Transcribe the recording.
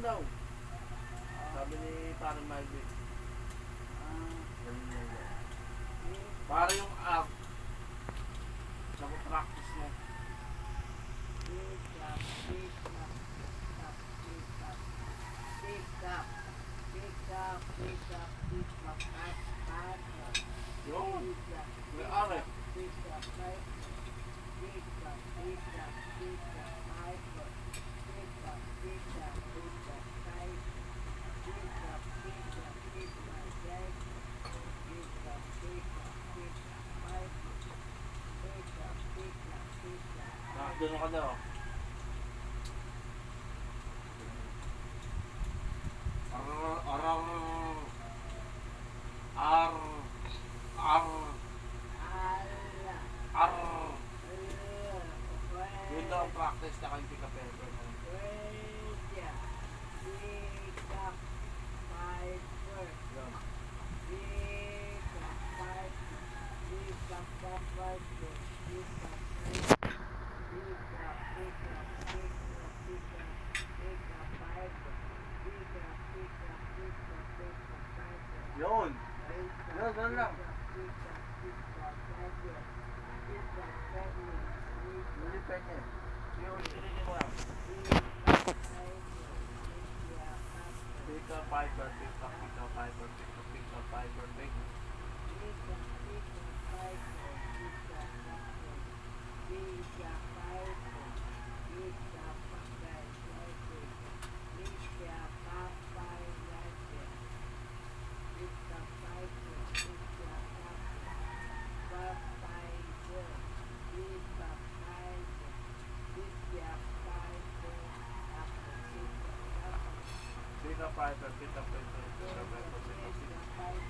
daw. Sabi ni parang Malvin. Ganun daw. Para yung app. Practice mo. Yun. May are. Doon ka daw. Yun daw ang practice na kayo pick up ever. Yun. Yun, ganun lang. Nilipin niya. Yun, ilinin mo lang. Pick up fiber, pick up fiber, pick up fiber, pick. Pick up fiber, pick up fiber, pick up fiber, pick up fiber.